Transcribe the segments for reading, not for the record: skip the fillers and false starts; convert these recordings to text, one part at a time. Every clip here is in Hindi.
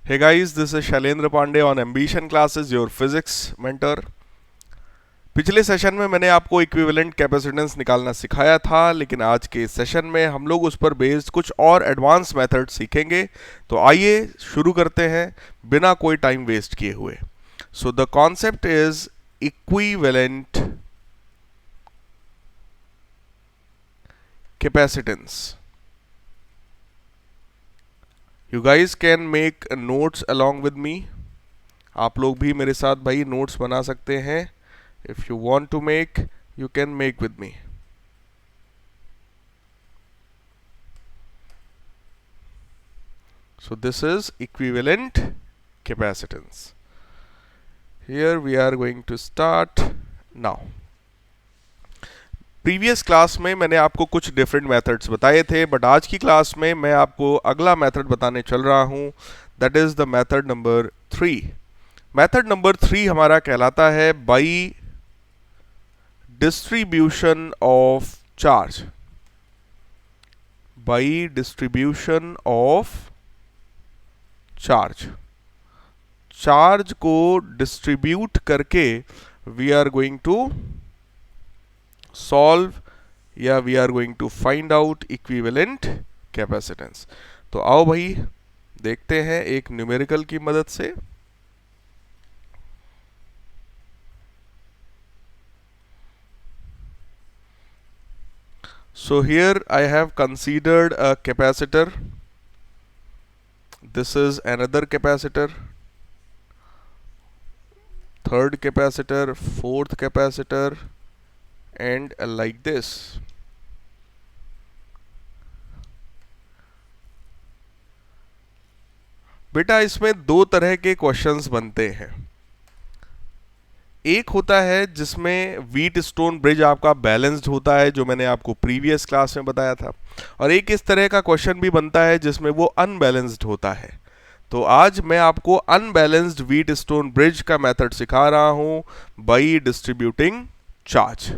Hey guys, this is Shailendra Pandey on Ambition Classes, your physics mentor. पिछले सेशन में मैंने आपको इक्विवेलेंट कैपेसिटेंस निकालना सिखाया था, लेकिन आज के सेशन में हम लोग उस पर बेस्ड कुछ और एडवांस मेथड सीखेंगे। तो आइए शुरू करते हैं बिना कोई टाइम वेस्ट किए हुए। So the concept is equivalent capacitance. You guys can make notes along with me. आप लोग भी मेरे साथ भाई नोट्स बना सकते हैं। If you want to make, you can make with me. So this is equivalent capacitance. Here we are going to start now. Previous class में मैंने आपको कुछ डिफरेंट मेथड्स बताए थे, बट आज की क्लास में मैं आपको अगला मेथड बताने चल रहा हूं। That is the method number 3। Method number 3 हमारा कहलाता है by distribution of charge. By distribution of charge. Charge को डिस्ट्रीब्यूट करके we are going to solve या we are going to find out equivalent capacitance. तो आओ भाई देखते हैं एक न्यूमेरिकल की मदद से। So here I have considered a capacitor. This is another capacitor, third capacitor, fourth capacitor, and like this. बेटा इसमें दो तरह के क्वेश्चंस बनते हैं। एक होता है जिसमें व्हीट स्टोन ब्रिज आपका बैलेंस्ड होता है, जो मैंने आपको प्रीवियस क्लास में बताया था, और एक इस तरह का क्वेश्चन भी बनता है जिसमें वो अनबैलेंस्ड होता है। तो आज मैं आपको अनबैलेंस्ड व्हीट स्टोन ब्रिज का मेथड सिखा रहा हूं बाई डिस्ट्रीब्यूटिंग चार्ज।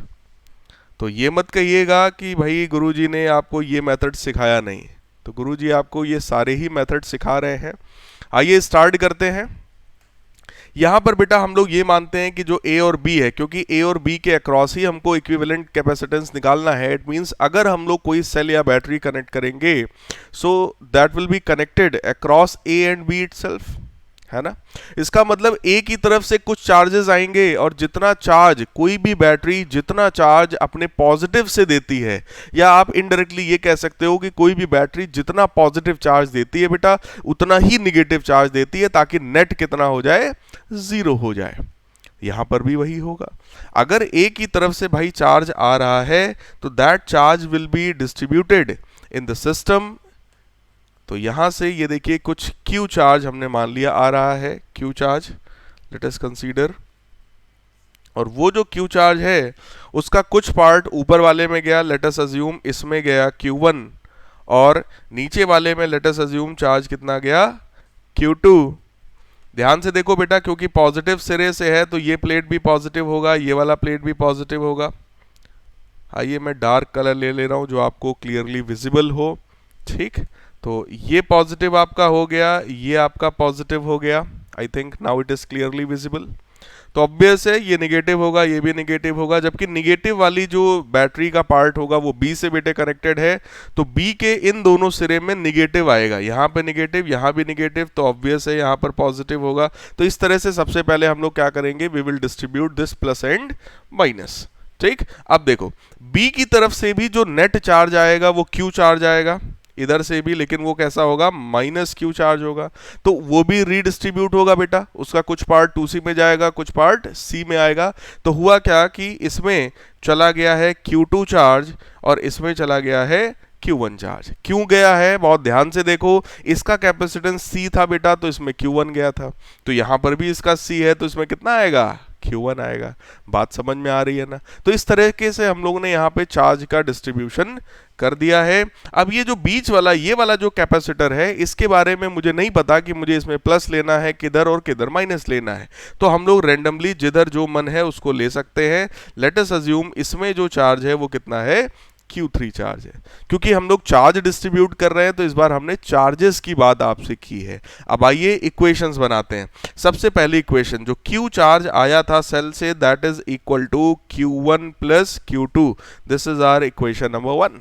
तो ये मत कहिएगा कि भाई गुरुजी ने आपको ये मेथड सिखाया नहीं। तो गुरुजी आपको ये सारे ही मेथड सिखा रहे हैं। आइए स्टार्ट करते हैं। यहां पर बेटा हम लोग ये मानते हैं कि जो ए और बी है, क्योंकि ए और बी के अक्रॉस ही हमको इक्विवेलेंट कैपेसिटेंस निकालना है। इट मींस अगर हम लोग कोई सेल या बैटरी कनेक्ट करेंगे, so that will be connected across A and B itself, है ना। इसका मतलब ए की तरफ से कुछ चार्जेस आएंगे, और जितना चार्ज कोई भी बैटरी जितना चार्ज अपने पॉजिटिव से देती है, या आप इनडायरेक्टली ये कह सकते हो कि कोई भी बैटरी जितना पॉजिटिव चार्ज देती है बेटा उतना ही निगेटिव चार्ज देती है, ताकि नेट कितना हो जाए, 0 हो जाए। यहां पर भी वही होगा। अगर ए की तरफ से भाई चार्ज आ रहा है तो that charge will be distributed in the system. तो यहां से ये देखिए कुछ Q चार्ज हमने मान लिया आ रहा है, Q charge let us consider. और वो जो Q चार्ज है उसका कुछ पार्ट ऊपर वाले में गया, लेट अस अज्यूम इसमें गया Q1, और नीचे वाले में लेट अस अज्यूम चार्ज कितना गया, Q2। ध्यान से देखो बेटा, क्योंकि पॉजिटिव सिरे से है तो ये प्लेट भी पॉजिटिव होगा, ये वाला प्लेट भी पॉजिटिव होगा। आइए मैं डार्क कलर ले ले रहा हूं जो आपको क्लियरली विजिबल हो। ठीक, तो ये पॉजिटिव आपका हो गया, ये आपका पॉजिटिव हो गया। I think now it is clearly visible. तो ऑब्वियस है ये निगेटिव होगा, ये भी निगेटिव होगा, जबकि निगेटिव वाली जो बैटरी का पार्ट होगा वो बी से बेटे कनेक्टेड है। तो बी के इन दोनों सिरे में निगेटिव आएगा, यहाँ पे निगेटिव, यहाँ भी निगेटिव, तो ऑब्वियस है यहाँ पर पॉजिटिव होगा। तो इस तरह से सबसे पहले हम लोग क्या करेंगे, we will distribute this plus and minus. ठीक, अब देखो बी की तरफ से भी जो नेट चार्ज आएगा वो क्यू चार्ज आएगा इधर से भी, लेकिन वो कैसा होगा, माइनस क्यू चार्ज होगा। तो वो भी रीडिस्ट्रीब्यूट होगा बेटा, उसका कुछ पार्ट 2C में जाएगा, कुछ पार्ट C में आएगा। तो हुआ क्या कि इसमें चला गया है Q2 चार्ज और इसमें चला गया है Q1 चार्ज। क्यों गया है, बहुत ध्यान से देखो, इसका कैपेसिटेंस C था बेटा तो इसमें Q1 गया था, तो यहां पर भी इसका C है तो इसमें कितना आएगा, Q1 आएगा। बात समझ में आ रही है ना। तो इस तरीके से हम लोगों ने यहाँ पे चार्ज का डिस्ट्रीब्यूशन कर दिया है। अब ये जो बीच वाला ये वाला जो कैपेसिटर है, इसके बारे में मुझे नहीं पता कि मुझे इसमें प्लस लेना है किधर और किधर माइनस लेना है। तो हम लोग रेंडमली जिधर जो मन है उसको ले सकते हैं। लेट अस अज्यूम इसमें जो चार्ज है वो कितना है, Q3 चार्ज है। क्योंकि हम लोग चार्ज डिस्ट्रीब्यूट कर रहे हैं तो इस बार हमने चार्जेस की बात आपसे की है। अब आइए इक्वेशंस बनाते हैं। सबसे पहली इक्वेशन जो Q चार्ज आया था सेल से, that is equal to Q1 plus Q2। This is our equation number 1।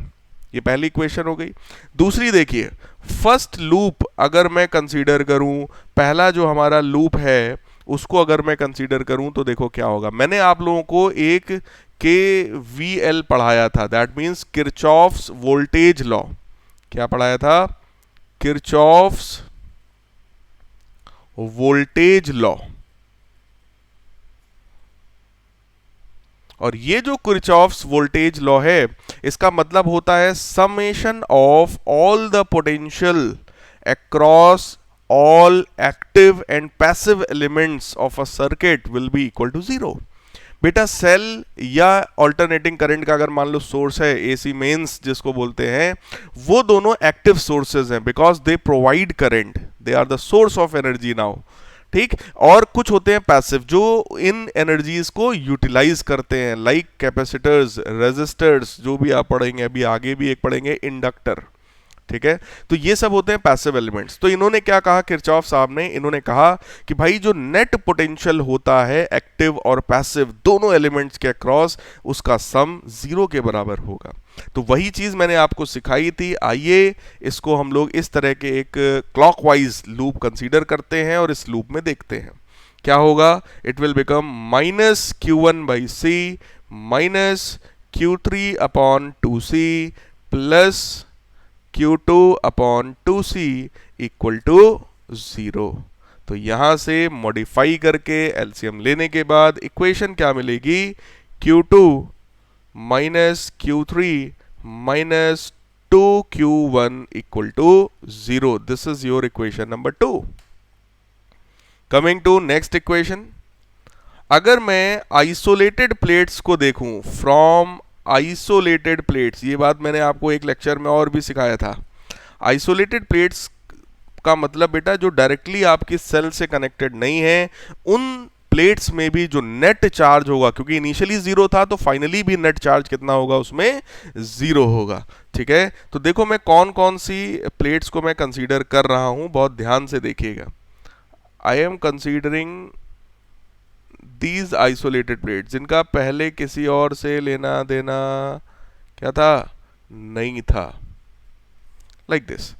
ये पहली इक्वेशन हो गई। दूसरी देखिए, फर्स्ट लूप अगर मैं कंसीडर करूं, पहला जो हमारा लूप है उसको अगर मैं कंसीडर करूं तो देखो क्या होगा। मैंने आप लोगों को एक KVL पढ़ाया था, that means Kirchhoff's voltage law. क्या पढ़ाया था? Kirchhoff's voltage law. और ये जो किरचॉफ्स वोल्टेज लॉ है, इसका मतलब होता है summation of all the potential across all active and passive elements of a circuit will be equal to 0। बेटा सेल या ऑल्टरनेटिंग करंट का अगर मान लो सोर्स है, एसी मेंस जिसको बोलते हैं, वो दोनों एक्टिव सोर्सेज हैं because they provide current, they are the source of energy now. ठीक। और कुछ होते हैं पैसिव जो इन एनर्जीज को यूटिलाइज करते हैं, लाइक कैपेसिटर्स, रेजिस्टर्स, जो भी आप पढ़ेंगे अभी आगे भी एक पढ़ेंगे, इंडक्टर। ठीक है, तो ये सब होते हैं पैसिव एलिमेंट्स। तो इन्होंने क्या कहा किरचॉफ साहब ने, इन्होंने कहा कि भाई जो नेट पोटेंशियल होता है एक्टिव और पैसिव दोनों एलिमेंट्स के अक्रॉस, उसका सम 0 के बराबर होगा। तो वही चीज मैंने आपको सिखाई थी। आइए इसको हम लोग इस तरह के एक क्लॉकवाइज लूप कंसीडर करते हैं और इस लूप में देखते हैं क्या होगा। It will become minus Q1 by C minus Q3 upon 2C plus Q2 upon 2C equal to 0। तो यहां से मॉडिफाई करके एलसीएम लेने के बाद इक्वेशन क्या मिलेगी? Q2 minus Q3 minus 2Q1 equal to 0। This is your equation number 2। Coming to next equation, अगर मैं आइसोलेटेड प्लेट्स को देखूं, फ्रॉम आइसोलेटेड प्लेट्स, ये बात मैंने आपको एक लेक्चर में और भी सिखाया था। आइसोलेटेड प्लेट्स का मतलब बेटा जो डायरेक्टली आपकी सेल से कनेक्टेड नहीं है, उन प्लेट्स में भी जो नेट चार्ज होगा, क्योंकि इनिशियली 0 था तो फाइनली भी नेट चार्ज कितना होगा उसमें? 0 होगा। ठीक है, तो देखो मैं कौन कौन सी प्लेट्स को मैं कंसीडर कर रहा हूं, बहुत ध्यान से देखिएगा। I am considering these isolated plate, जिनका पहले किसी और से लेना देना क्या था? नहीं था। लाइक दिस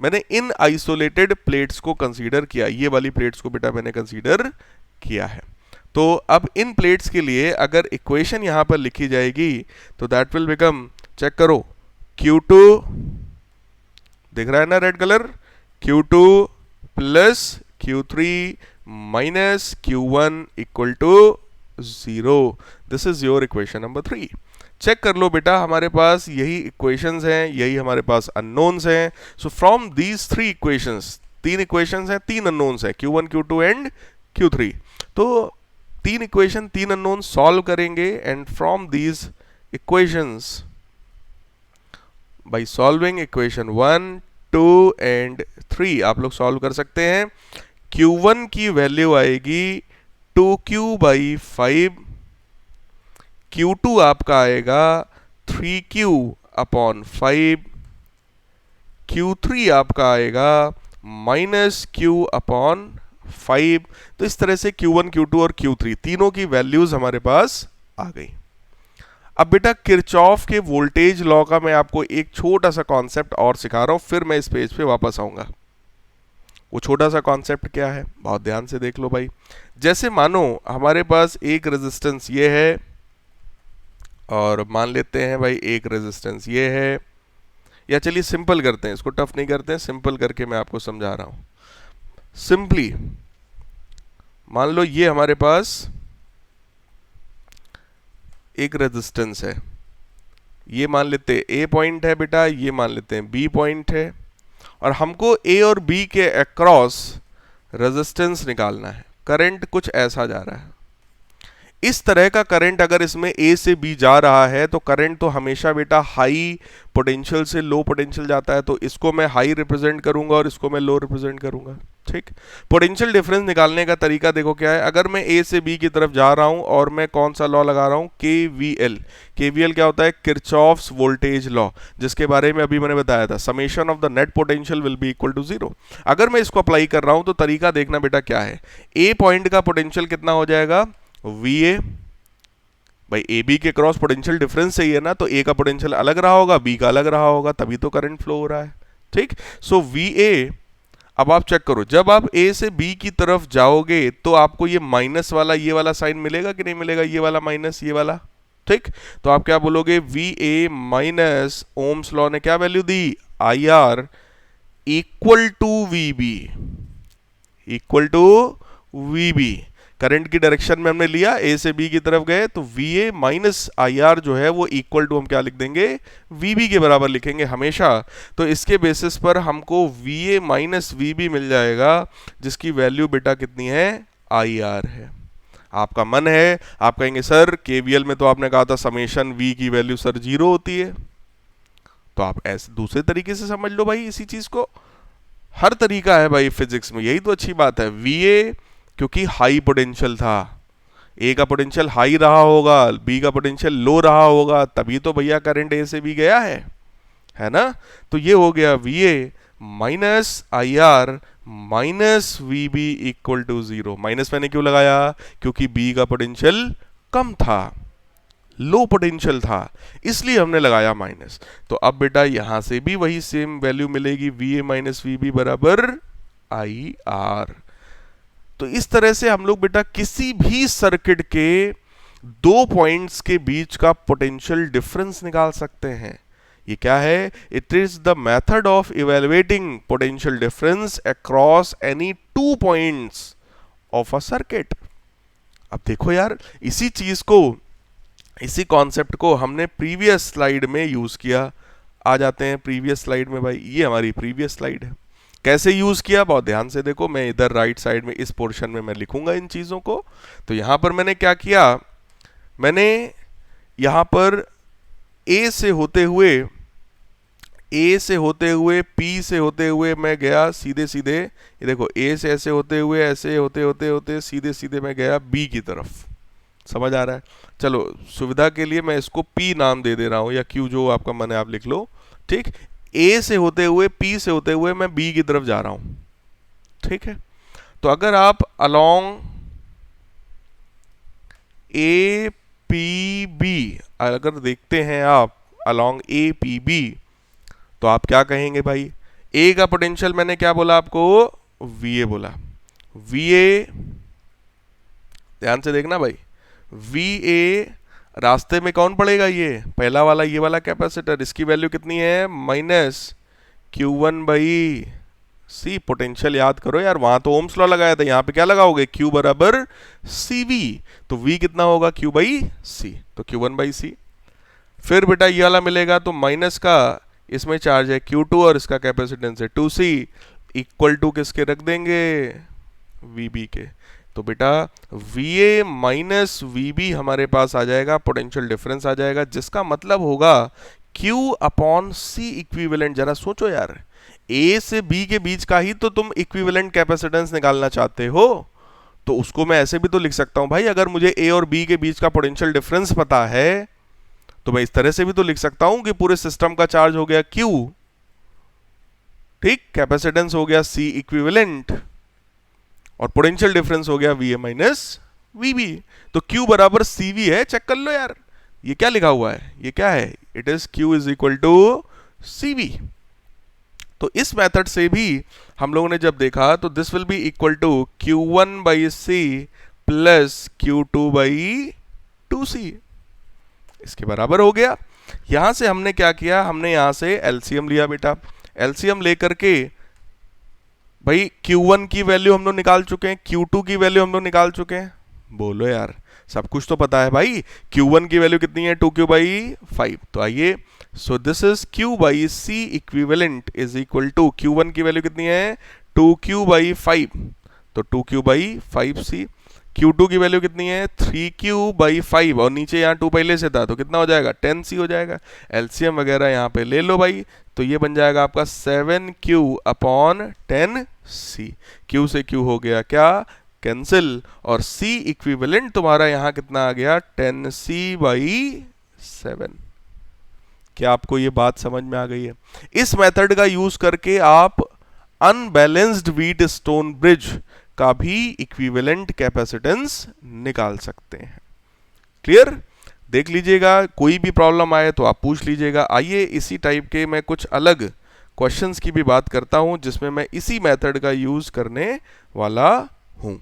मैंने इन आइसोलेटेड प्लेट्स को कंसीडर किया, ये वाली प्लेट्स को बेटा मैंने कंसीडर किया है। तो अब इन प्लेट्स के लिए अगर इक्वेशन यहां पर लिखी जाएगी तो दैट विल बिकम, चेक करो, Q2 दिख रहा है ना red colour, Q2 plus Q3 minus Q1 equal to 0। This is your equation number 3। Check कर लो बेटा, हमारे पास यही इक्वेशंस हैं, यही हमारे पास अननोन्स हैं। So from these 3 equations, 3 equations हैं, 3 अननोन्स हैं, Q1 Q2 एंड Q3। तो 3 इक्वेशन 3 अननोन सॉल्व करेंगे and from these equations, by solving equation 1 2 and 3 आप लोग सॉल्व कर सकते हैं। Q1 की वैल्यू आएगी 2Q बाई 5, Q2 आपका आएगा 3Q अपॉन 5, Q3 आपका आएगा माइनस Q अपॉन 5। तो इस तरह से Q1 Q2 और Q3 तीनों की वैल्यूज हमारे पास आ गई। अब बेटा किरचॉफ के वोल्टेज लॉ का मैं आपको एक छोटा सा कॉन्सेप्ट और सिखा रहा हूं, फिर मैं इस पेज पे वापस आऊंगा। वो छोटा सा कॉन्सेप्ट क्या है, बहुत ध्यान से देख लो भाई। जैसे मानो हमारे पास एक रेजिस्टेंस ये है और मान लेते हैं भाई एक रेजिस्टेंस ये है, या चलिए सिंपल करते हैं, इसको टफ नहीं करते हैं, सिंपल करके मैं आपको समझा रहा हूं। सिंपली मान लो ये हमारे पास एक रेजिस्टेंस है, ये मान लेते हैं ए पॉइंट है बेटा, ये मान लेते हैं बी पॉइंट है, और हमको ए और बी के अक्रॉस रेजिस्टेंस निकालना है। करंट कुछ ऐसा जा रहा है, इस तरह का करंट अगर इसमें ए से बी जा रहा है तो करंट तो हमेशा बेटा हाई पोटेंशियल से लो पोटेंशियल जाता है, तो इसको मैं हाई रिप्रेजेंट करूंगा और इसको मैं लो रिप्रेजेंट करूंगा। ठीक। पोटेंशियल डिफरेंस निकालने का तरीका देखो क्या है। अगर मैं ए से बी की तरफ जा रहा हूं और मैं कौन सा लॉ लगा रहा हूं, केवीएल। केवीएल क्या होता है? किरचॉफ्स वोल्टेज लॉ, जिसके बारे में अभी मैंने बताया था, summation of the net potential will be equal to 0। अगर मैं इसको अप्लाई कर रहा हूं तो तरीका देखना बेटा क्या है। ए पॉइंट का पोटेंशियल कितना हो जाएगा? V A. भाई ए बी के क्रॉस पोटेंशियल डिफरेंस सही है ना, तो ए का पोटेंशियल अलग रहा होगा, बी का अलग रहा होगा, तभी तो करंट फ्लो हो रहा है। ठीक। सो वी ए, अब आप चेक करो, जब आप ए से बी की तरफ जाओगे तो आपको ये माइनस वाला, ये वाला साइन मिलेगा कि नहीं मिलेगा? ये वाला माइनस ये वाला। ठीक। तो आप क्या बोलोगे? V A minus Ohm's law ने क्या वैल्यू दी? I R equal to V B, equal to V B. Current की डायरेक्शन में हमने लिया, ए से बी की तरफ गए, तो we A minus I are जो है वो इक्वल टू हम क्या लिख देंगे? वी बी के बराबर लिखेंगे हमेशा। तो इसके बेसिस पर हमको V A minus V B मिल जाएगा, जिसकी वैल्यू बेटा कितनी है? आई आर है। आपका मन है, आप कहेंगे सर केवीएल में तो आपने कहा था समेशन वी की वैल्यू सर 0 होती है, तो आप ऐसे दूसरे तरीके से समझ लो भाई इसी चीज को। हर तरीका है भाई फिजिक्स में, यही तो अच्छी बात है। वी ए क्योंकि हाई पोटेंशियल था, ए का पोटेंशियल हाई रहा होगा, बी का पोटेंशियल लो रहा होगा, तभी तो भैया करंट ए से बी गया है ना। तो ये हो गया V A minus I R minus V B equal to 0। Minus मैंने क्यों लगाया? क्योंकि बी का पोटेंशियल कम था, लो पोटेंशियल था, इसलिए हमने लगाया माइनस। तो अब बेटा यहां से भी वही सेम वैल्यू मिलेगी, V A minus V B बराबर आई आर। तो इस तरह से हम लोग बेटा किसी भी सर्किट के दो पॉइंट्स के बीच का पोटेंशियल डिफरेंस निकाल सकते हैं। ये क्या है? It is the method of evaluating potential difference across any two points of a circuit. अब देखो यार, इसी चीज को, इसी कॉन्सेप्ट को हमने प्रीवियस स्लाइड में यूज किया। आ जाते हैं प्रीवियस स्लाइड में। भाई ये हमारी प्रीवियस स्लाइड है। कैसे यूज किया बहुत ध्यान से देखो, मैं इधर राइट साइड में इस पोर्शन में मैं लिखूंगा इन चीजों को। तो यहां पर मैंने क्या किया, मैंने यहां पर ए से होते हुए पी से होते हुए मैं गया सीधे सीधे, ये देखो ए से ऐसे होते हुए, ऐसे होते होते होते सीधे सीधे मैं गया बी की तरफ। समझ आ रहा है? चलो सुविधा के लिए मैं इसको पी नाम दे दे रहा हूं, या क्यू, जो आपका मन है आप लिख लो। ठीक। ए से होते हुए, पी से होते हुए मैं बी की तरफ जा रहा हूं। ठीक है। तो अगर आप अलोंग ए पी बी अगर देखते हैं आप अलोंग ए पी बी, तो आप क्या कहेंगे भाई? ए का पोटेंशियल मैंने क्या बोला आपको? वी ए बोला। वी ए, ध्यान से देखना भाई, वी ए रास्ते में कौन पड़ेगा? ये पहला वाला, ये वाला कैपेसिटर, इसकी वैल्यू कितनी है? Minus Q1 by C. Potential याद करो यार, वहां तो ओम्स लॉ लगाया था, यहाँ पे क्या लगाओगे? Q बराबर CV। तो V कितना होगा? Q बाई C, तो Q1 बाई C। फिर बेटा ये वाला मिलेगा, तो माइनस का इसमें चार्ज है Q2 और इसका कैपेसिटेंस है 2C, इक्वल टू किसके रख देंगे? VB के। तो बेटा VA माइनस VB हमारे पास आ जाएगा, पोटेंशियल डिफरेंस आ जाएगा, जिसका मतलब होगा Q अपॉन C इक्विवेलेंट। जरा सोचो यार, A से B के बीच का ही तो तुम इक्विवेलेंट कैपेसिटेंस निकालना चाहते हो, तो उसको मैं ऐसे भी तो लिख सकता हूं भाई, अगर मुझे A और B के बीच का पोटेंशियल डिफरेंस पता है तो मैं इस तरह से भी तो लिख सकता हूं कि पूरे सिस्टम का चार्ज हो गया Q, ठीक, कैपेसिटेंस हो गया C इक्विवेलेंट, और पोटेंशियल डिफरेंस हो गया VA माइनस VB। तो Q बराबर CV है, चेक कर लो यार, ये क्या लिखा हुआ है, ये क्या है? It is Q is equal to CV। तो इस मेथड से भी हम लोगों ने जब देखा तो this will be equal to Q1 by C plus Q2 by 2C, इसके बराबर हो गया। यहां से हमने क्या किया, हमने यहां से एलसीएम लिया बेटा। एलसीएम लेकर के भाई Q1 की वैल्यू हम लोग निकाल चुके हैं, Q2 की वैल्यू हम लोग निकाल चुके हैं। बोलो यार, सब कुछ तो पता है भाई। Q1 की वैल्यू कितनी है? 2Q by 5। तो आइए, so this is Q by C equivalent is equal to, Q1 की वैल्यू कितनी है? 2Q बाई 5, तो 2Q बाई 5C। Q2 की वैल्यू कितनी है? 3Q बाई 5, और नीचे यहाँ 2 पहले से था तो कितना हो जाएगा? 10C हो जाएगा। एलसीएम वगैरह यहाँ पे ले लो भाई, तो ये बन जाएगा आपका 7Q/10C। Q से Q हो गया क्या, कैंसिल, और C इक्विवेलेंट तुम्हारा यहाँ कितना आ गया, 10C/7। क्या आपको ये बात समझ में आ गई है? इस मेथड का यूज करके आप अनबैलेंस्ड व्हीट स्टोन ब्रिज का भी इक्विवेलेंट कैपेसिटेंस निकाल सकते हैं। क्लियर? देख लीजिएगा, कोई भी प्रॉब्लम आए तो आप पूछ लीजिएगा। आइए इसी टाइप के मैं कुछ अलग क्वेश्चंस की भी बात करता हूं जिसमें मैं इसी मेथड का यूज करने वाला हूं।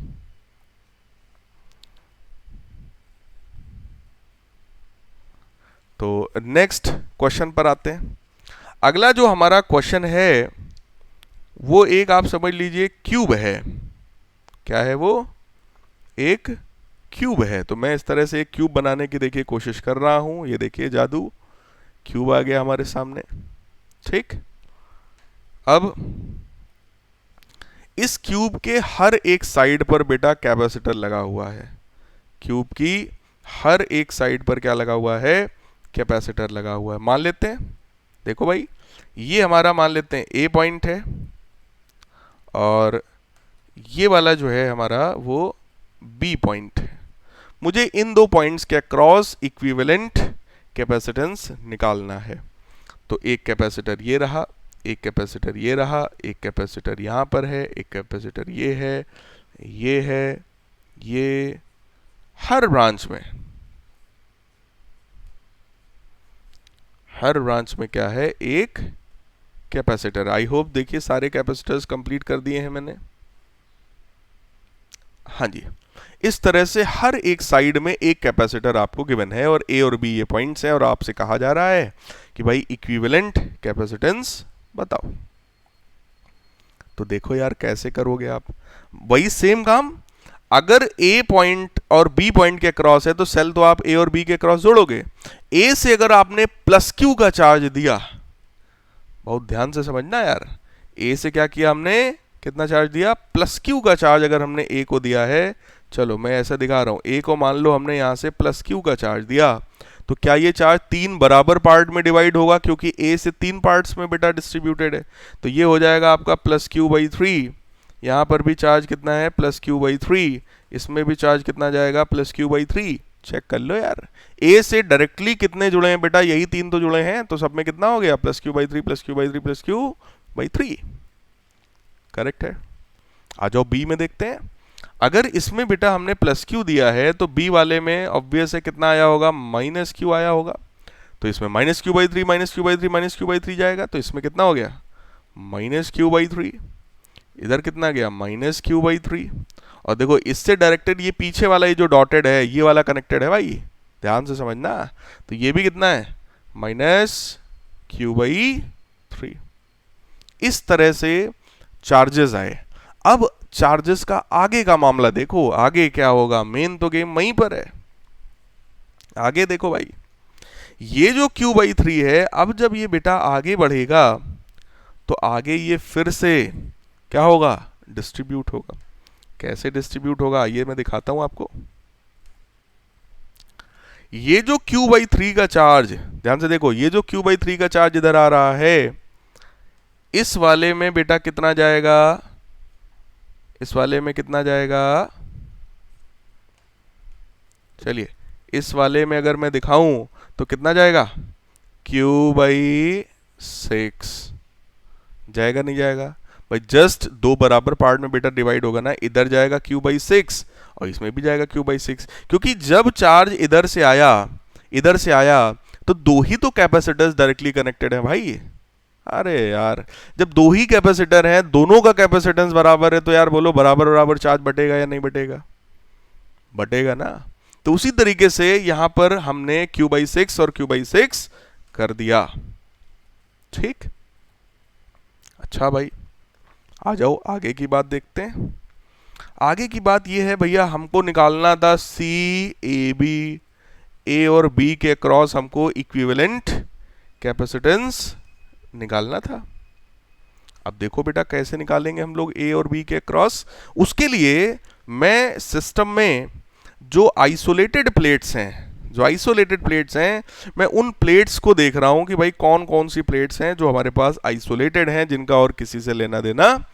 तो नेक्स्ट क्वेश्चन पर आते हैं। अगला जो हमारा क्वेश्चन है वो एक आप समझ लीजिए क्यूब है। क्या है वो? एक क्यूब है। तो मैं इस तरह से एक क्यूब बनाने की देखिए कोशिश कर रहा हूं। ये देखिए जादू, क्यूब आ गया हमारे सामने। ठीक, अब इस क्यूब के हर एक साइड पर बेटा कैपेसिटर लगा हुआ है। क्यूब की हर एक साइड पर क्या लगा हुआ है? कैपेसिटर लगा हुआ है। मान लेते हैं, देखो भाई, ये हमारा मान लेते हैं ए पॉइंट है, और ये वाला जो है हमारा वो बी पॉइंट है। मुझे इन दो पॉइंट्स के अक्रॉस इक्विवेलेंट कैपेसिटेंस निकालना है। तो एक कैपेसिटर ये रहा, एक कैपेसिटर ये रहा, एक कैपेसिटर यहाँ पर है, एक कैपेसिटर ये है, ये है, ये हर ब्रांच में क्या है? एक कैपेसिटर। आई होप देखिए सारे कैपेसिटर्स कंप्लीट कर दिए हैं मैंने। हाँ जी, इस तरह से हर एक साइड में एक कैपेसिटर आपको गिवन है, और ए और बी ये पॉइंट्स हैं, और आपसे कहा जा रहा है कि भाई इक्विवेलेंट कैपेसिटेंस बताओ। तो देखो यार कैसे करोगे आप, वही सेम काम। अगर ए पॉइंट और बी पॉइंट के क्रॉस है तो सेल तो आप ए और बी के क्रॉस जोड़ोगे। ए से अगर आपने प्लस क्यू का चार्ज दिया, बहुत ध्यान से समझना यार, ए से क्या किया हमने, कितना चार्ज दिया? प्लस क्यू का चार्ज अगर हमने ए को दिया है, चलो मैं ऐसा दिखा रहा हूं, ए को मान लो हमने यहां से प्लस क्यू का चार्ज दिया, तो क्या ये चार्ज 3 बराबर पार्ट में डिवाइड होगा? क्योंकि ए से 3 पार्ट्स में बेटा डिस्ट्रीब्यूटेड है। तो ये हो जाएगा आपका प्लस क्यू बाई 3। यहाँ पर भी चार्ज कितना है? Plus Q by 3। इसमें भी चार्ज कितना जाएगा? Plus Q by 3। चेक कर लो यार, ए से डायरेक्टली कितने जुड़े हैं बेटा? यही 3 तो जुड़े हैं, तो सब में कितना हो गया? Plus Q by 3 plus Q by 3 plus Q by 3। Correct है। आ जाओ बी में देखते हैं। अगर इसमें बेटा हमने प्लस क्यू दिया है तो बी वाले में ऑब्वियस है कितना आया होगा? माइनस क्यू आया होगा। तो इसमें minus Q by 3 minus Q by 3 minus Q by 3 जाएगा, तो इसमें कितना हो गया? Minus Q by 3। इधर कितना गया? Minus Q by 3। और देखो इससे डायरेक्टेड ये पीछे वाला ये जो डॉटेड है ये वाला कनेक्टेड है भाई, ध्यान से समझना। तो ये भी कितना है? Minus Q by 3। इस तरह से चार्जेस आए। अब चार्जेस का आगे का मामला देखो, आगे क्या होगा? मेन तो गेम वहीं पर है। आगे देखो भाई, ये जो क्यू बाई 3 है, अब जब ये बेटा आगे बढ़ेगा तो आगे ये फिर से क्या होगा? डिस्ट्रीब्यूट होगा। कैसे डिस्ट्रीब्यूट होगा ये मैं दिखाता हूं आपको। ये जो क्यू बाई 3 का चार्ज, ध्यान से देखो, ये जो क्यू बाई 3 का चार्ज इधर आ रहा है, इस वाले में बेटा कितना जाएगा? इस वाले में कितना जाएगा? चलिए इस वाले में अगर मैं दिखाऊं तो कितना जाएगा? क्यू बाई 6 जाएगा, नहीं जाएगा भाई? जस्ट 2 बराबर पार्ट में बेटा डिवाइड होगा ना, इधर जाएगा क्यू बाई 6 और इसमें भी जाएगा क्यू बाई 6, क्योंकि जब चार्ज इधर से आया तो 2 ही तो कैपेसिटर्स डायरेक्टली कनेक्टेड है भाई। अरे यार, जब 2 ही कैपेसिटर हैं, दोनों का कैपेसिटेंस बराबर है, तो यार बोलो बराबर बराबर चार्ज बटेगा या नहीं बटेगा? बटेगा ना। तो उसी तरीके से यहां पर हमने क्यू बाई 6 और क्यू बाई 6 कर दिया। ठीक, अच्छा भाई, आ जाओ आगे की बात देखते हैं। आगे की बात यह है भैया, हमको निकालना था सी ए बी, ए और बी के क्रॉस हमको इक्विवेलेंट कैपेसिटेंस निकालना था। अब देखो बेटा कैसे निकालेंगे हम लोग ए और बी के क्रॉस। उसके लिए मैं सिस्टम में जो आइसोलेटेड प्लेट्स हैं, जो आइसोलेटेड प्लेट्स हैं, मैं उन प्लेट्स को देख रहा हूं कि भाई कौन कौन सी प्लेट्स हैं जो हमारे पास आइसोलेटेड हैं, जिनका और किसी से लेना देना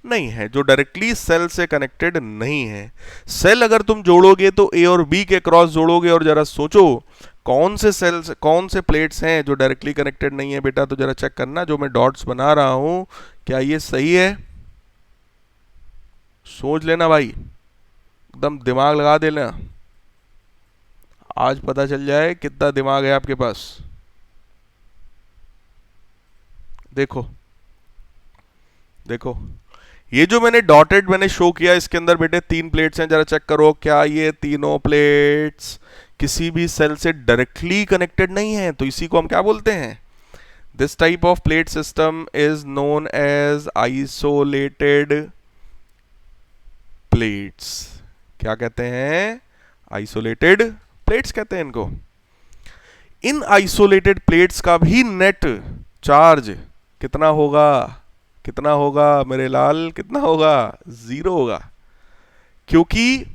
नहीं है, जो डायरेक्टली सेल से कनेक्टेड नहीं है। सेल अगर तुम जोड़ोगे तो ए और बी के क्रॉस जोड़ोगे, और जरा सोचो कौन से सेल्स, कौन से प्लेट्स हैं जो डायरेक्टली कनेक्टेड नहीं है बेटा, तो जरा चेक करना जो मैं डॉट्स बना रहा हूं क्या ये सही है। सोच लेना भाई, एकदम दिमाग लगा देना, आज पता चल जाए कितना दिमाग है आपके पास। देखो देखो, ये जो मैंने डॉटेड मैंने शो किया, इसके अंदर बेटे 3 प्लेट्स हैं, जरा चेक करो क्या ये तीनों प्लेट्स किसी भी सेल से डायरेक्टली कनेक्टेड नहीं है, तो इसी को हम क्या बोलते हैं, this type of plate system is known as isolated plates. क्या कहते हैं, आइसोलेटेड प्लेट्स कहते हैं इनको। इन आइसोलेटेड प्लेट्स का भी नेट चार्ज कितना होगा, कितना होगा मेरे लाल, कितना होगा, 0 होगा, क्योंकि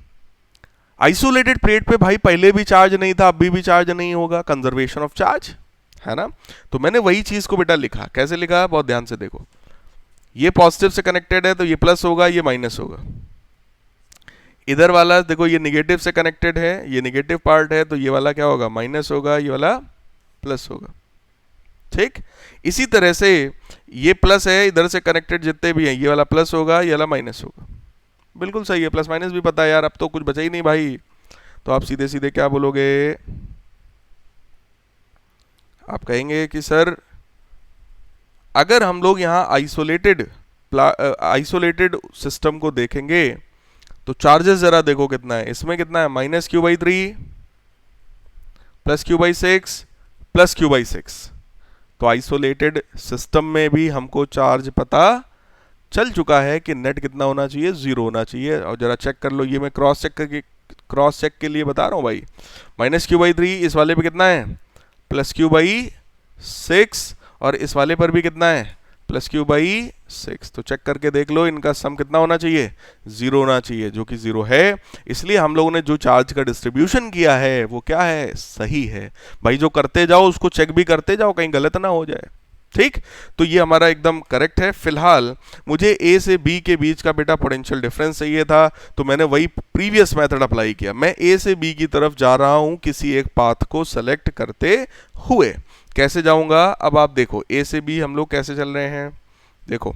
आइसोलेटेड प्लेट पे भाई पहले भी चार्ज नहीं था, अभी भी चार्ज नहीं होगा, कंजर्वेशन ऑफ चार्ज है ना। तो मैंने वही चीज को बेटा लिखा, कैसे लिखा, बहुत ध्यान से देखो, ये पॉजिटिव से कनेक्टेड है तो ये प्लस होगा, ये माइनस होगा। इधर वाला देखो ये निगेटिव से कनेक्टेड है, ये निगेटिव पार्ट है, तो ये वाला क्या होगा, माइनस होगा, ये वाला प्लस होगा। ठीक, इसी तरह से ये प्लस है, इधर से कनेक्टेड जितने भी हैं, ये वाला प्लस होगा, ये वाला माइनस होगा। बिल्कुल सही है, प्लस माइनस भी पता है यार, अब तो कुछ बचा ही नहीं भाई। तो आप सीधे सीधे क्या बोलोगे, आप कहेंगे कि सर अगर हम लोग यहाँ आइसोलेटेड सिस्टम को देखेंगे तो चार्जेस जरा देखो कितना है, इसमें कितना है, -q/3 plus q/6 plus q/6। तो आइसोलेटेड सिस्टम में भी हमको चार्ज पता चल चुका है कि नेट कितना होना चाहिए, 0 होना चाहिए। और जरा चेक कर लो, ये मैं क्रॉस चेक के लिए बता रहा हूँ भाई, -q/3 इस वाले पे कितना है, प्लस q/6, और इस वाले पर भी कितना है, प्लस q/6। तो चेक करके देख लो, इनका सम कितना होना चाहिए, 0 होना चाहिए, जो कि 0 है। इसलिए हम लोगों ने जो चार्ज का डिस्ट्रीब्यूशन किया है वो क्या है, सही है भाई। जो करते जाओ उसको चेक भी करते जाओ, कहीं गलत ना हो जाए। ठीक, तो ये हमारा एकदम करेक्ट है। फिलहाल मुझे ए से बी के बीच का बेटा पोटेंशियल डिफरेंस चाहिए था, तो मैंने वही प्रीवियस मेथड अप्लाई किया। मैं ए से बी की तरफ जा रहा हूं किसी एक पाथ को सेलेक्ट करते हुए। कैसे जाऊंगा, अब आप देखो, ए से बी हम लोग कैसे चल रहे हैं, देखो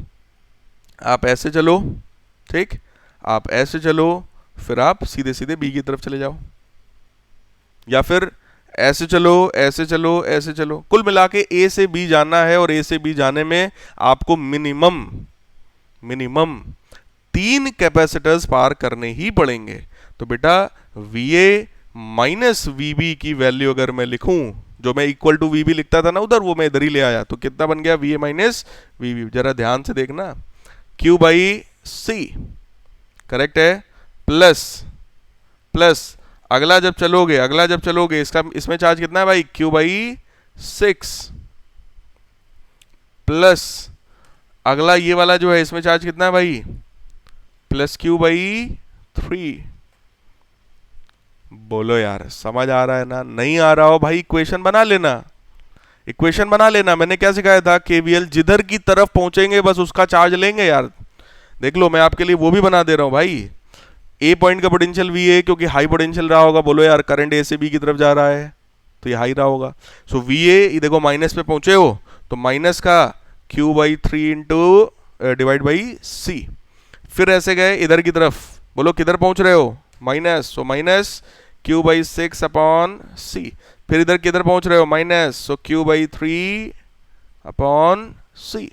आप ऐसे चलो, ठीक, आप ऐसे चलो, फिर आप सीधे सीधे बी की तरफ चले जाओ, या फिर ऐसे चलो, ऐसे चलो, ऐसे चलो। कुल मिला के ए से बी जाना है, और ए से बी जाने में आपको मिनिमम 3 कैपेसिटर्स पार करने ही पड़ेंगे। तो बेटा VA माइनस VB की वैल्यू अगर मैं लिखूं, जो मैं इक्वल टू VB लिखता था ना उधर, वो मैं इधर ही ले आया, तो कितना बन गया, VA माइनस VB। जरा ध्यान से देखना, Q/C करेक्ट है, प्लस अगला जब चलोगे इसका, इसमें चार्ज कितना है भाई, Q/6, प्लस अगला ये वाला जो है, इसमें चार्ज कितना है भाई, प्लस Q/3। बोलो यार, समझ आ रहा है ना, नहीं आ रहा हो भाई, इक्वेशन बना लेना। मैंने क्या सिखाया था, KVL जिधर की तरफ पहुंचेंगे बस उसका चार्ज लेंगे यार। देख लो, मैं आपके लिए वो भी बना दे रहा हूं भाई। ए पॉइंट का पोटेंशियल VA क्योंकि हाई पोटेंशियल रहा होगा, बोलो यार करंट ए से बी की तरफ जा रहा है तो ये हाई रहा होगा। सो VA देखो माइनस पे पहुंचे हो तो माइनस का Q/3 डिवाइड बाई C। फिर ऐसे गए इधर की तरफ, बोलो किधर पहुंच रहे हो, minus, so minus Q/6 upon C। फिर इधर किधर पहुंच रहे हो, माइनस, सो Q/3 अपॉन C।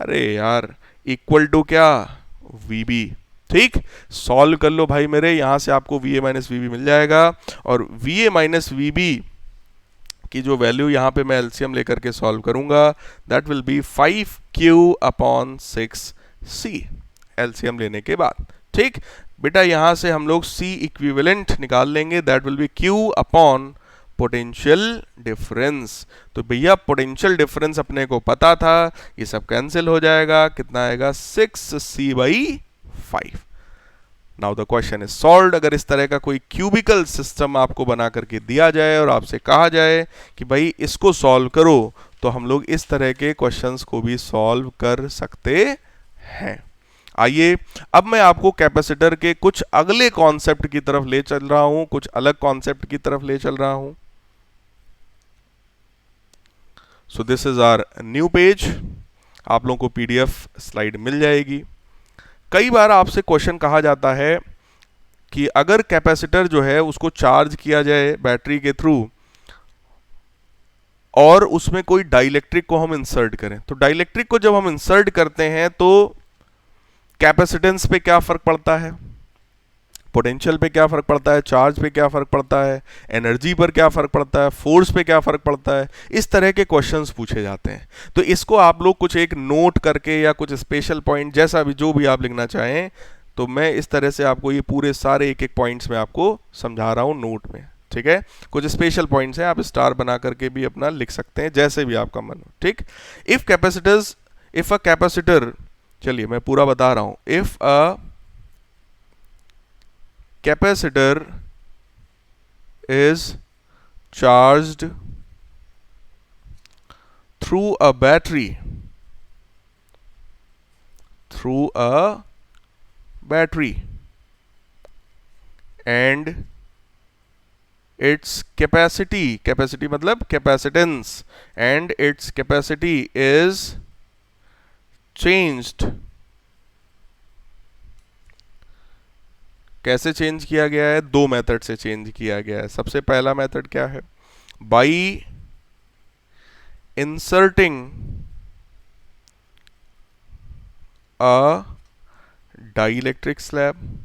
अरे यार इक्वल टू क्या, VB। ठीक, सॉल्व कर लो भाई मेरे, यहां से आपको VA माइनस VB मिल जाएगा। और VA माइनस VB की जो वैल्यू यहां पे मैं एलसीएम लेकर के सॉल्व करूंगा, that will B 5Q/6C LCM लेने के बाद। ठीक बेटा, यहां से हम लोग C इक्विवेलेंट निकाल लेंगे, that will B Q upon potential difference. तो भैया पोटेंशियल डिफरेंस अपने को पता था, ये सब कैंसिल हो जाएगा, कितना आएगा 6C/5। Now the question is solved. अगर इस तरह का कोई क्यूबिकल सिस्टम आपको बना करके दिया जाए और आपसे कहा जाए कि भाई इसको सॉल्व करो, तो हम लोग इस तरह के क्वेश्चंस को भी सॉल्व कर सकते हैं। आइए अब मैं आपको कैपेसिटर के कुछ अगले कॉन्सेप्ट की तरफ ले चल रहा हूं, कुछ अलग कॉन्सेप्ट की तरफ ले चल रहा हूं। So this is our new page. आप लोगों को पीडीएफ स्लाइड मिल जाएगी। कई बार आपसे क्वेश्चन कहा जाता है कि अगर कैपेसिटर जो है उसको चार्ज किया जाए बैटरी के थ्रू और उसमें कोई डाइलेक्ट्रिक को हम इंसर्ट करें, तो डाइलेक्ट्रिक को जब हम इंसर्ट करते हैं तो कैपेसिटेंस पे क्या फर्क पड़ता है, पोटेंशियल पे क्या फर्क पड़ता है, चार्ज पे क्या फर्क पड़ता है, एनर्जी पर क्या फर्क पड़ता है, फोर्स पे क्या फर्क पड़ता है, इस तरह के क्वेश्चंस पूछे जाते हैं। तो इसको आप लोग कुछ एक नोट करके या कुछ स्पेशल पॉइंट जैसा भी जो भी आप लिखना चाहें, तो मैं इस तरह से आपको ये पूरे सारे एक एक पॉइंट्स में आपको समझा रहा हूँ नोट में, ठीक है। कुछ स्पेशल पॉइंट्स हैं, आप स्टार बना करके भी अपना लिख सकते हैं जैसे भी आपका मन हो, ठीक। इफ अ कैपेसिटर, चलिए मैं पूरा बता रहा हूं, if a capacitor is charged through a battery and its capacity मतलब capacitance and its capacity is changed। कैसे चेंज किया गया है, दो मेथड से चेंज किया गया है। सबसे पहला मेथड क्या है, by inserting a dielectric slab.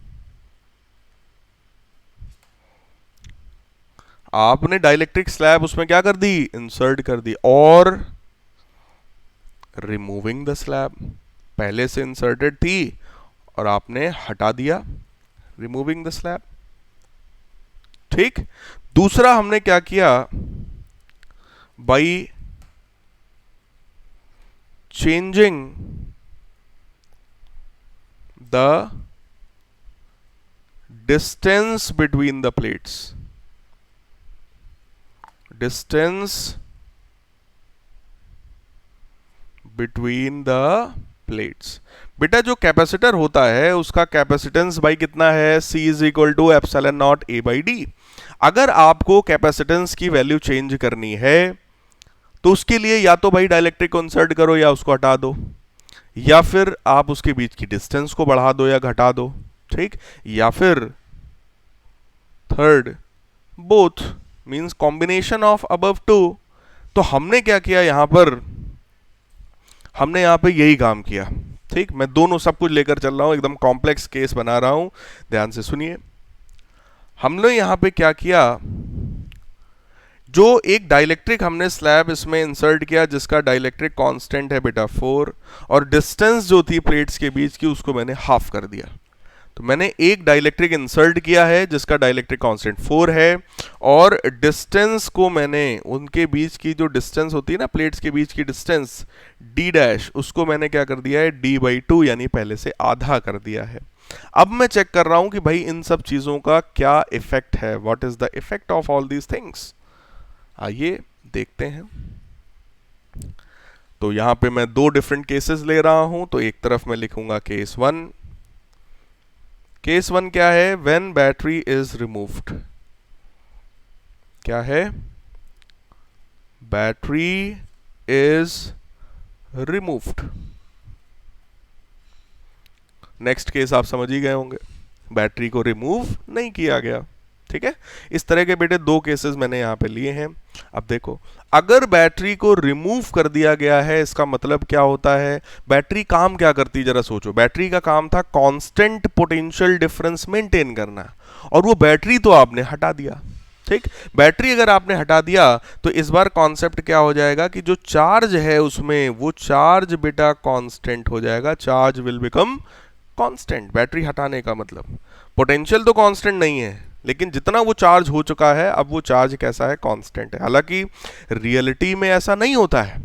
आपने डाइलेक्ट्रिक स्लैब उसमें क्या कर दी, इंसर्ट कर दी, और रिमूविंग द स्लैब, पहले से इंसर्टेड थी और आपने हटा दिया, रिमूविंग द स्लैब, ठीक। दूसरा हमने क्या किया, by changing the distance between the plates, distance between the plates. बेटा जो कैपेसिटर होता है उसका कैपेसिटेंस भाई कितना है, C is equal to epsilon naught A by D. अगर आपको कैपेसिटेंस की वैल्यू चेंज करनी है तो उसके लिए या तो भाई डाइलेक्ट्रिक को इंसर्ट करो या उसको हटा दो, या फिर आप उसके बीच की डिस्टेंस को बढ़ा दो या घटा दो, ठीक, या फिर third both means combination of above two. तो हमने क्या किया यहां पर, हमने यहां पे यही काम किया, ठीक। मैं दोनों सब कुछ लेकर चल रहा हूं, एकदम कॉम्प्लेक्स केस बना रहा हूं, ध्यान से सुनिए। हमने यहां पे क्या किया, जो एक डाइलेक्ट्रिक हमने स्लैब इसमें इंसर्ट किया जिसका डाइलेक्ट्रिक कांस्टेंट है बेटा 4, और डिस्टेंस जो थी प्लेट्स के बीच की उसको मैंने हाफ कर दिया। तो मैंने एक डाइलेक्ट्रिक इंसर्ट किया है जिसका डाइलेक्ट्रिक कांस्टेंट 4 है, और डिस्टेंस को मैंने, उनके बीच की जो डिस्टेंस होती है ना, प्लेट्स के बीच की डिस्टेंस d डैश, उसको मैंने क्या कर दिया है, d/2 यानी पहले से आधा कर दिया है। अब मैं चेक कर रहा हूं कि भाई इन सब चीजों का क्या इफेक्ट है, what is the effect of all these things. आइए देखते हैं। तो यहां पे मैं दो डिफरेंट केसेस ले रहा हूं, तो एक तरफ मैं लिखूंगा केस 1। केस 1 क्या है, व्हेन बैटरी इज रिमूव्ड, क्या है, battery is removed. Next case आप समझ ही गए होंगे, बैटरी को रिमूव नहीं किया गया, ठीक है। इस तरह के बेटे दो केसेस मैंने यहां पे लिए हैं। अब देखो, अगर बैटरी को रिमूव कर दिया गया है इसका मतलब क्या होता है, बैटरी काम क्या करती, जरा सोचो। बैटरी का काम था कांस्टेंट पोटेंशियल डिफरेंस मेंटेन करना, और वो बैटरी तो आपने हटा दिया, ठीक। बैटरी अगर आपने हटा दिया तो इस बार कॉन्सेप्ट क्या हो जाएगा कि जो चार्ज है उसमें, वो चार्ज बेटा कांस्टेंट हो जाएगा, charge will become constant. Battery हटाने का मतलब, पोटेंशियल तो कांस्टेंट नहीं है, लेकिन जितना वो चार्ज हो चुका है अब वो चार्ज कैसा है, कांस्टेंट है। हालांकि रियलिटी में ऐसा नहीं होता है,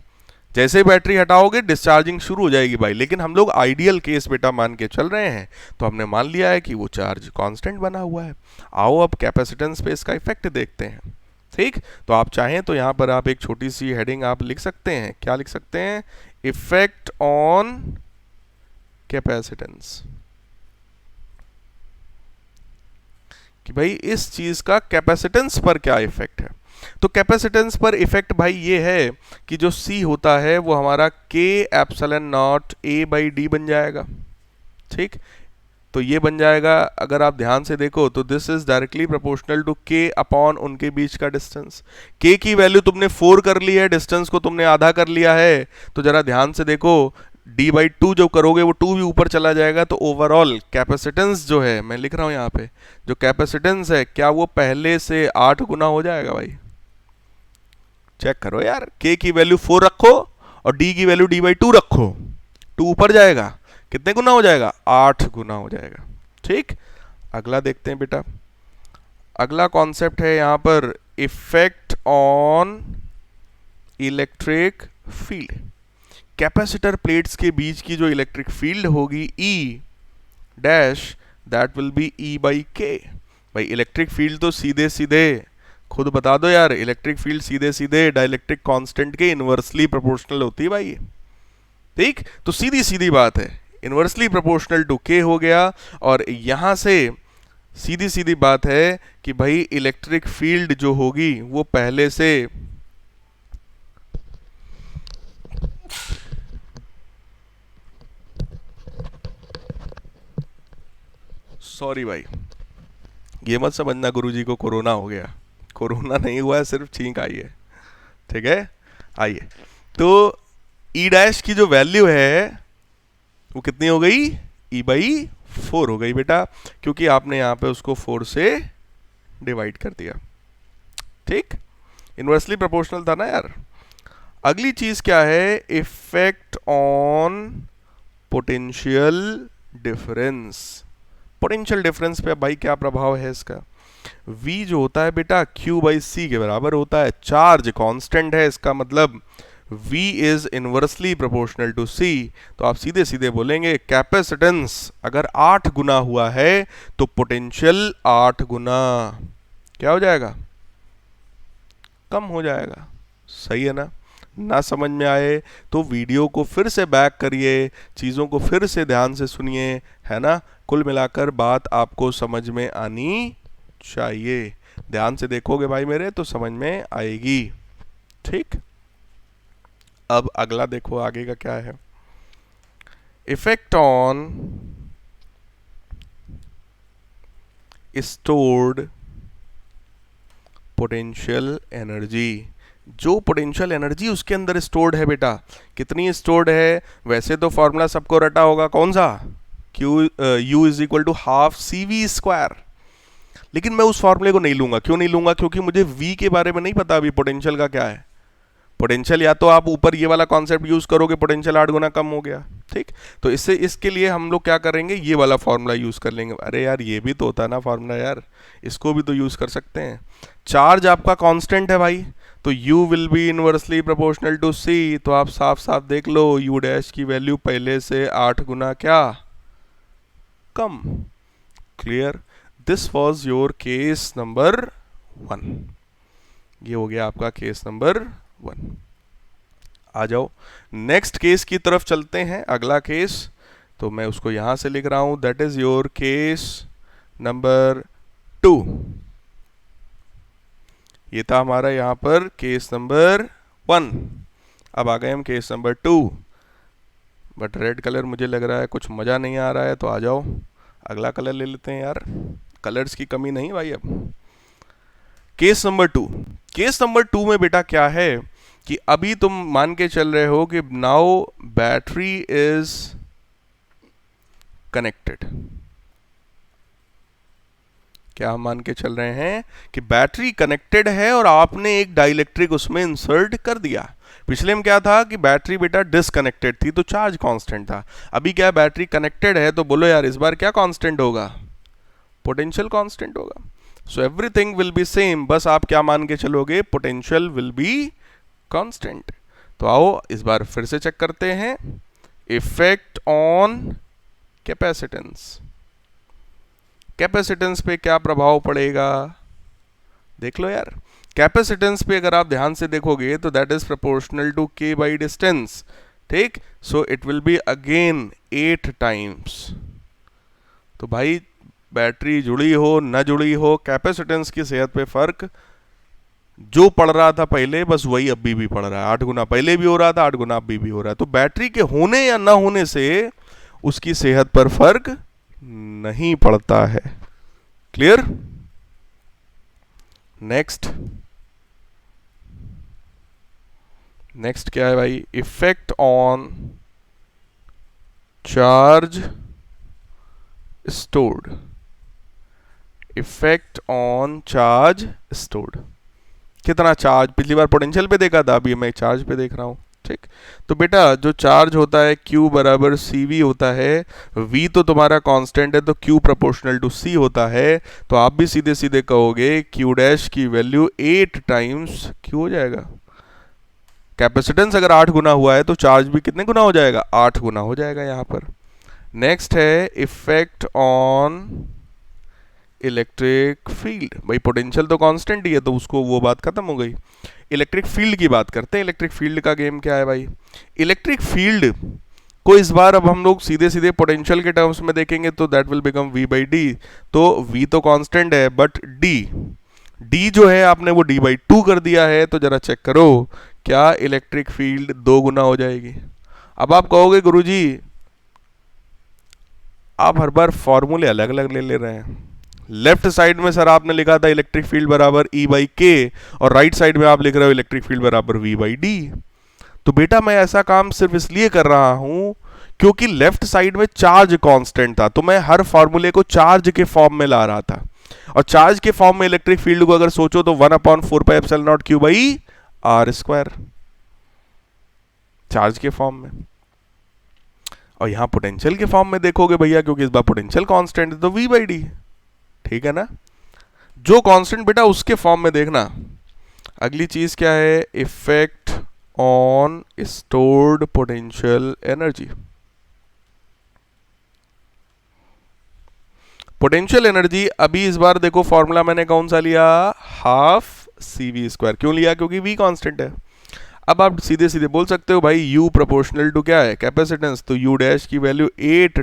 जैसे ही बैटरी हटाओगे डिस्चार्जिंग शुरू हो जाएगी भाई। लेकिन हम लोग आइडियल केस बेटा मान के चल रहे हैं, तो हमने मान लिया है कि वो चार्ज कांस्टेंट बना हुआ है। आओ अब कैपेसिटेंस पे इसका इफेक्ट देखते हैं। ठीक, तो आप चाहें तो यहाँ पर आप एक छोटी सी हेडिंग आप लिख सकते हैं। क्या लिख सकते हैं? इफेक्ट ऑन कैपेसिटेंस, कि भाई इस चीज का कैपेसिटेंस पर क्या इफेक्ट है। तो कैपेसिटेंस पर इफेक्ट भाई ये है कि जो C होता है वो हमारा K epsilon naught A by D बन जाएगा। ठीक, तो ये बन जाएगा, अगर आप ध्यान से देखो तो this is directly proportional to K upon उनके बीच का डिस्टेंस। K की वैल्यू तुमने 4 कर ली है, डिस्टेंस को तुमने आधा कर लिया है, तो जरा ध्यान से देखो d बाई 2 जो करोगे वो 2 भी ऊपर चला जाएगा। तो ओवरऑल कैपेसिटेंस जो है, मैं लिख रहा हूं यहाँ पे, जो कैपेसिटेंस है क्या वो पहले से 8 गुना हो जाएगा भाई? चेक करो यार, K की वैल्यू 4 रखो और D की वैल्यू d बाई 2 रखो, 2 ऊपर जाएगा, कितने गुना हो जाएगा? 8 गुना हो जाएगा। ठीक, अगला देखते हैं बेटा। अगला कॉन्सेप्ट है यहाँ पर effect on electric field. Capacitor plates के बीच की जो इलेक्ट्रिक फील्ड होगी E dash, that will B E by K। भाई इलेक्ट्रिक फील्ड तो सीधे सीधे खुद बता दो यार, इलेक्ट्रिक फील्ड सीधे सीधे डाइलेक्ट्रिक कांस्टेंट के इनवर्सली प्रोपोर्शनल होती है भाई। ठीक, तो सीधी सीधी बात है, इनवर्सली प्रोपोर्शनल टू K हो गया। और यहां से सीधी सीधी बात है कि भाई इलेक्ट्रिक फील्ड जो होगी वो पहले से सॉरी भाई, ये मत समझना गुरुजी को कोरोना हो गया, कोरोना नहीं हुआ है, सिर्फ छींक आई है। ठीक है, आइए, तो E डैश की जो वैल्यू है वो कितनी हो गई? E बाई 4 हो गई बेटा, क्योंकि आपने यहाँ पे उसको 4 से डिवाइड कर दिया। ठीक, इनवर्सली प्रोपोर्शनल था ना यार। अगली चीज क्या है? Effect on potential difference. Potential difference पे भाई क्या प्रभाव है इसका? V जो होता है बेटा Q बाई C के बराबर होता है। चार्ज कांस्टेंट है, इसका मतलब V is inversely proportional to C। तो आप सीधे सीधे बोलेंगे कैपेसिटेंस अगर 8 गुना हुआ है तो पोटेंशियल 8 गुना क्या हो जाएगा? कम हो जाएगा। सही है ना? ना समझ में आए तो वीडियो को फिर से बैक करिए, चीज़ों को फिर से ध्यान से सुनिए, है ना? कुल मिलाकर बात आपको समझ में आनी चाहिए। ध्यान से देखोगे भाई मेरे तो समझ में आएगी। ठीक, अब अगला देखो आगे का क्या है। Effect on stored potential energy. जो पोटेंशियल एनर्जी उसके अंदर स्टोर्ड है बेटा, कितनी स्टोर्ड है? वैसे तो फॉर्मूला सबको रटा होगा, कौन सा? U is equal to half CV square. लेकिन मैं उस फॉर्मूले को नहीं लूंगा। क्यों नहीं लूंगा? क्योंकि मुझे V के बारे में नहीं पता अभी पोटेंशियल का क्या है। पोटेंशियल या तो आप ऊपर ये वाला कॉन्सेप्ट यूज करोगे, पोटेंशियल 8 गुना कम हो गया। ठीक, तो इससे इसके लिए हम लोग क्या करेंगे? ये वाला फॉर्मूला यूज कर लेंगे। अरे यार ये भी तो होता है ना फॉर्मूला यार, इसको भी तो यूज कर सकते हैं। चार्ज आपका कांस्टेंट है भाई, तो U will be inversely proportional to C। तो आप साफ साफ देख लो U डैश की वैल्यू पहले से 8 गुना क्या? कम। Clear? This was your case number 1। ये हो गया आपका केस नंबर 1। आ जाओ नेक्स्ट केस की तरफ चलते हैं। अगला केस तो मैं उसको यहां से लिख रहा हूं, that is your case number 2। ये था हमारा यहां पर केस नंबर 1। अब आ गए हम case number 2। But red colour मुझे लग रहा है कुछ मजा नहीं आ रहा है, तो आ जाओ अगला कलर ले लेते हैं यार, कलर्स की कमी नहीं भाई। अब केस नंबर 2। केस नंबर 2 में बेटा क्या है कि अभी तुम मान के चल रहे हो कि नाउ बैटरी इज कनेक्टेड। क्या हम मान के चल रहे हैं कि बैटरी कनेक्टेड है और आपने एक डाइलेक्ट्रिक उसमें इंसर्ट कर दिया। पिछले में क्या था कि बैटरी बेटा डिसकनेक्टेड थी तो चार्ज कांस्टेंट था। अभी क्या बैटरी कनेक्टेड है तो बोलो यार इस बार क्या कांस्टेंट होगा? पोटेंशियल कांस्टेंट होगा। So everything will be same, बस आप क्या मान के चलोगे? Potential will be constant. तो आओ इस बार फिर से चेक करते हैं। इफेक्ट ऑन कैपेसिटेंस, कैपेसिटेंस पे क्या प्रभाव पड़ेगा, देख लो यार। कैपेसिटेंस पे अगर आप ध्यान से देखोगे तो दैट इज प्रोपोर्शनल टू के बाई डिस्टेंस, ठीक। So it will be again 8 times. तो भाई बैटरी जुड़ी हो न जुड़ी हो, कैपेसिटेंस की सेहत पे फर्क जो पड़ रहा था पहले बस वही अभी भी पड़ रहा है। 8 गुना पहले भी हो रहा था, 8 गुना अभी भी हो रहा है। तो बैटरी के होने या ना होने से उसकी सेहत पर फर्क नहीं पड़ता है। क्लियर? नेक्स्ट, नेक्स्ट क्या है भाई? Effect on charge stored, effect on charge stored. कितना चार्ज, पिछली बार पोटेंशियल पे देखा था, अभी मैं चार्ज पे देख रहा हूं, ठीक। तो बेटा जो चार्ज होता है Q बराबर CV होता है, V तो तुम्हारा कांस्टेंट है तो Q प्रोपोर्शनल टू C होता है। तो आप भी सीधे सीधे कहोगे Q डैश की वैल्यू 8 टाइम्स Q हो जाएगा। कैपेसिटेंस अगर 8 गुना हुआ है तो चार्ज भी कितने गुना हो जाएगा? 8 गुना हो जाएगा यहाँ पर। नेक्स्ट है इफेक्ट ऑन इलेक्ट्रिक फील्ड। भाई पोटेंशियल तो कांस्टेंट ही है तो उसको वो बात खत्म हो गई। इलेक्ट्रिक फील्ड की बात करते हैं। इलेक्ट्रिक फील्ड का गेम क्या है भाई? इलेक्ट्रिक फील्ड को इस बार अब हम लोग सीधे सीधे पोटेंशियल के टर्म्स में देखेंगे तो that will become V by D. तो V तो कांस्टेंट है बट D जो है आपने वो D बाई 2 कर दिया है। तो जरा चेक करो क्या इलेक्ट्रिक फील्ड 2 गुना हो जाएगी। अब आप कहोगे गुरुजी आप हर बार फॉर्मूले अलग अलग ले रहे हैं। लेफ्ट साइड में सर आपने लिखा था इलेक्ट्रिक फील्ड बराबर E बाई के और राइट साइड में आप लिख रहे हो इलेक्ट्रिक फील्ड बराबर V बाई डी। तो बेटा मैं ऐसा काम सिर्फ इसलिए कर रहा हूं क्योंकि लेफ्ट साइड में चार्ज कांस्टेंट था तो मैं हर फॉर्मूले को चार्ज के फॉर्म में ला रहा था। और चार्ज के फॉर्म में इलेक्ट्रिक फील्ड को अगर सोचो तो 1/4πε0 बाई आर स्क्वायर, चार्ज के फॉर्म में। और यहां पोटेंशियल के फॉर्म में देखोगे भैया क्योंकि इस बार पोटेंशियल कांस्टेंट है तो V बाई डी, ठीक है ना। जो कांस्टेंट बेटा उसके फॉर्म में देखना। अगली चीज क्या है? Effect on stored potential energy. Potential energy अभी इस बार देखो फॉर्मूला मैंने कौन सा लिया? Half CV square. क्यों लिया? क्योंकि V कांस्टेंट है। अब आप सीधे सीधे बोल सकते हो भाई U प्रोपोर्शनल टू क्या है? कैपेसिटेंस। तो U डैश की वैल्यू 8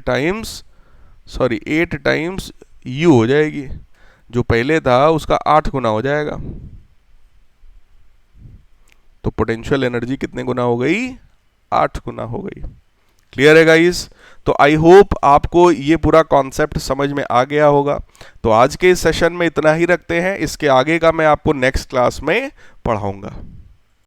टाइम्स U हो जाएगी। जो पहले था उसका 8 गुना हो जाएगा। तो पोटेंशियल एनर्जी कितने गुना हो गई? 8 गुना हो गई। क्लियर है गाइस? तो आई होप आपको ये पूरा कॉन्सेप्ट समझ में आ गया होगा। तो आज के इस सेशन में इतना ही रखते हैं। इसके आगे का मैं आपको नेक्स्ट क्लास में पढ़ाऊंगा।